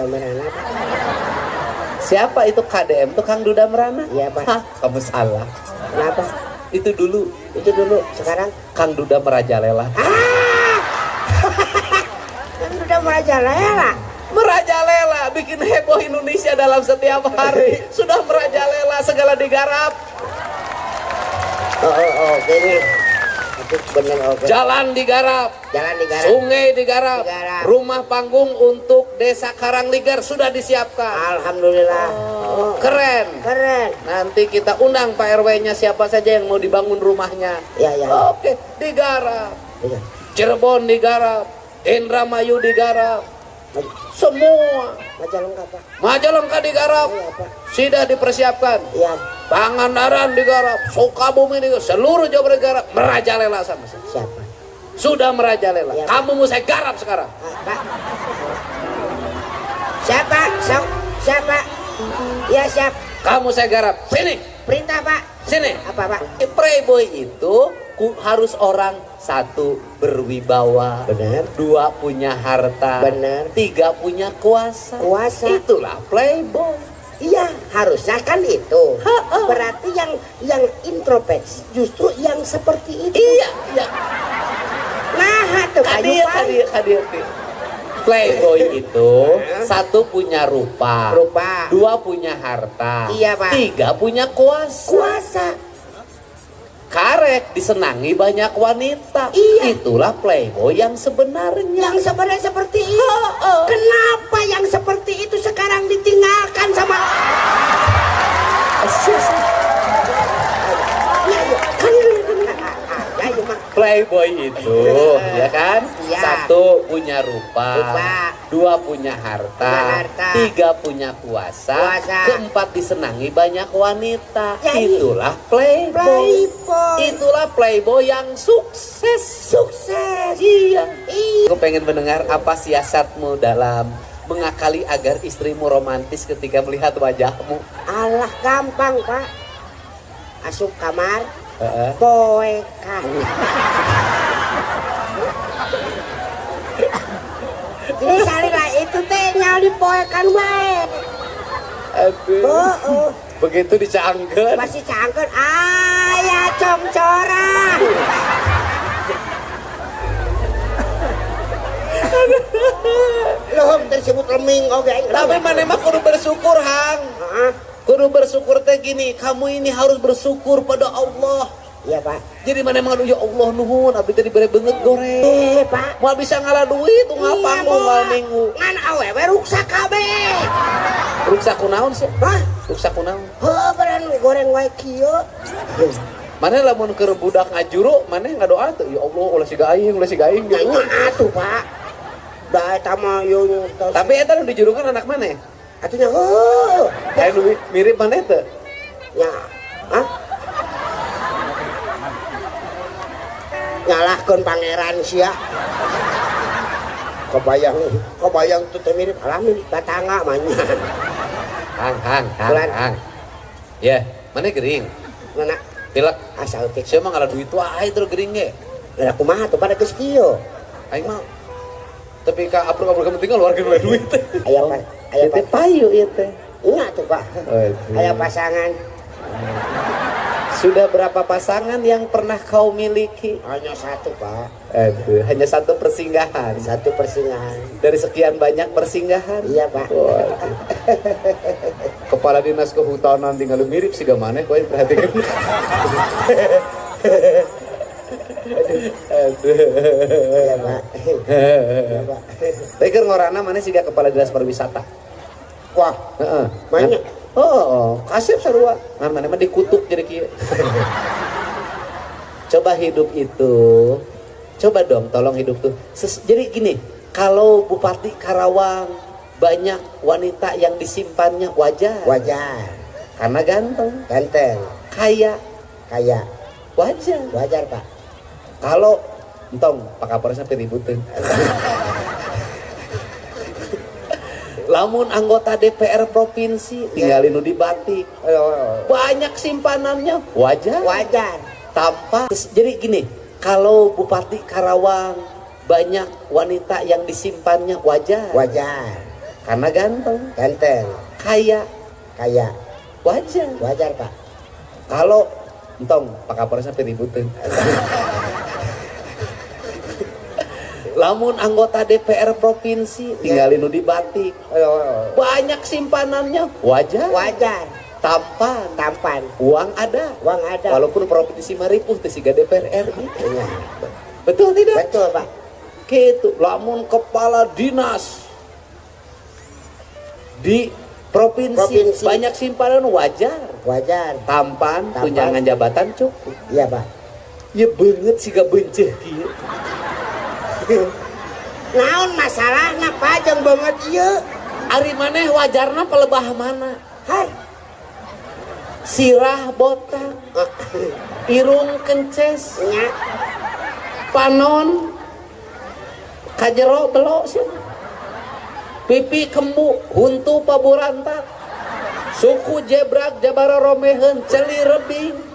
Merana, Pak. Siapa itu KDM tuh Kang Duda Merana? Iya, Pak. Hah, kamu salah. Kenapa? Itu dulu Sekarang Kang Duda Merajalela. kan udah merajalela. Merajalela bikin heboh Indonesia dalam setiap hari. Sudah merajalela segala digarap. Oh, gini. Itu bener oke. Jalan digarap, Jalan digarap. sungai digarap, Digarap. rumah panggung untuk desa Karangligar sudah disiapkan. Alhamdulillah. Keren. Keren. Nanti kita undang Pak RW-nya siapa saja yang mau dibangun rumahnya. Ya. Oke, digarap. Iya. Cirebon digarap, Indramayu digarap, semua. Majalengka, Pak. Majalengka digarap, Iya, Pak. sudah dipersiapkan. Iya. Pangandaran digarap, Sukabumi digarap, seluruh Jawa Barat digarap, merajalela sama saya. Siapa? Sudah merajalela. Iya, Kamu mau saya garap sekarang. Pak. Siapa? Siapa? Ya, siap. Kamu saya garap. Sini, Perintah, Pak. sini. Apa, Pak? Playboy itu harus orang satu berwibawa, Benar. dua punya harta, Benar. tiga punya kuasa. Kuasa. Itulah playboy. Iya, harusnya kan itu. Berarti yang introspeksi justru yang seperti itu. Iya, iya. Nah, tuh kayu Kadir. Playboy itu satu punya rupa, dua punya harta, Iya, Pak. tiga punya kuasa. kuasa. Karek disenangi banyak wanita. Iya. Itulah playboy yang sebenarnya. Yang sebenarnya seperti itu. Kenapa yang seperti itu sekarang ditinggalkan sama? Ayo, Mak. Playboy itu ya kan, Iya. satu punya rupa, Rupa. dua punya harta, Harta. tiga punya kuasa, Kuasa. keempat disenangi banyak wanita. Ya, Itulah playboy. Playboy. Itulah playboy yang sukses. Sukses. Iya. Iya. Aku pengen mendengar apa siasatmu dalam mengakali agar istrimu romantis ketika melihat wajahmu. Allah, gampang, Pak. Asup kamar, Heeh. poekan. Jadi salila itu teh nyal dipoekan wae. Aduh. Begitu dicangkeun. Masih cangkeun aya congcorang. Loh, tersebut leming oke. Tapi mana mah kudu bersyukur, Hang. Heeh. Kudu bersyukur teh gini, kamu ini harus bersyukur pada Allah. Iya, Pak. Jadi mana emang ya Allah nuhun, abdi tadi bere beungeut goreng. Pak. Mau bisa ngalah duit tuh ngapang mau ngal minggu. Ngan awewe ruksa kabeh. Ruksak kunaon sih? Hah? Ruksak kunaon? Heuh, beran goreng wae kieu. Mana lamun keur budak ngajuru, mana ngadoa tuh, ya Allah ulah siga aing Ya gitu. atuh, Pak. Da eta mah yo. Tapi eta nu dijurukan anak mana? atunya heuh. Kayak nu mirip mana teh? Ya. Hah? Nyalahkeun pangeran sia. Kebayang tuh teh mirip alamin batanga manya. Hang. Ya, mana gering? Mana Pilek. asal teh. Siapa ngalah duit tuh aing terus gering ge. Lah kumaha tuh pada geus kieu. Aing mah tapi ka aprok penting luar geus duit. Aya Pak, aya Teh Pak. payu ieu teh. Nya tuh, Pak. Aya pasangan. Sudah berapa pasangan yang pernah kau miliki? Hanya satu, Pak. Aduh, hanya satu persinggahan. Satu persinggahan. Dari sekian banyak persinggahan. Iya, Pak. Waduh. Kepala dinas kehutanan tinggal mirip sih gak maneh, kowe perhatikan. Aduh. Iya, Pak. Iya, Pak. Teker ngorana mana sih kepala dinas pariwisata? Wah, Heeh. banyak. Oh, kasep sarua. Nah, mana mah dikutuk jadi kieu. Coba hidup itu. Coba dong tolong hidup tuh. Jadi gini, kalau Bupati Karawang banyak wanita yang disimpannya wajar. Wajar. Karena ganteng, Ganteng. kaya, Kayak wajar. wajar, Pak. Kalau entong Pak Kapolres sampai ributin. Lamun anggota DPR provinsi tinggalin nu di Batik. Banyak simpanannya, wajar. Wajar. Tanpa jadi gini, kalau Bupati Karawang banyak wanita yang disimpannya wajar. Wajar. karena ganteng, Ganteng. kaya, Kaya. wajar. Wajar Pak. Kalau entong Pak Kapolres sampai ributin. Lamun anggota DPR provinsi tinggalin nu di Batik, banyak simpanannya, wajar. Wajar. Tampan, Tampan. uang ada. Uang ada. Walaupun provinsi Maripuh teh siga DPR RI. Iya. Betul tidak? Betul Pak. Gitu. Lamun kepala dinas di provinsi. Banyak simpanan, wajar. Wajar. Tampan, Tampan. tunjangan jabatan cukup. Iya Pak. Ya banget siga benceh kieu. Naon masalahna Pak jeung banget ieu? Ari maneh wajarna pelebah mana? Hai. Sirah botak, irung kences, Nya. panon, kajero belok sih. Pipi kembu, huntu paburantak, suku jebrak jabara romeheun, celi rebing.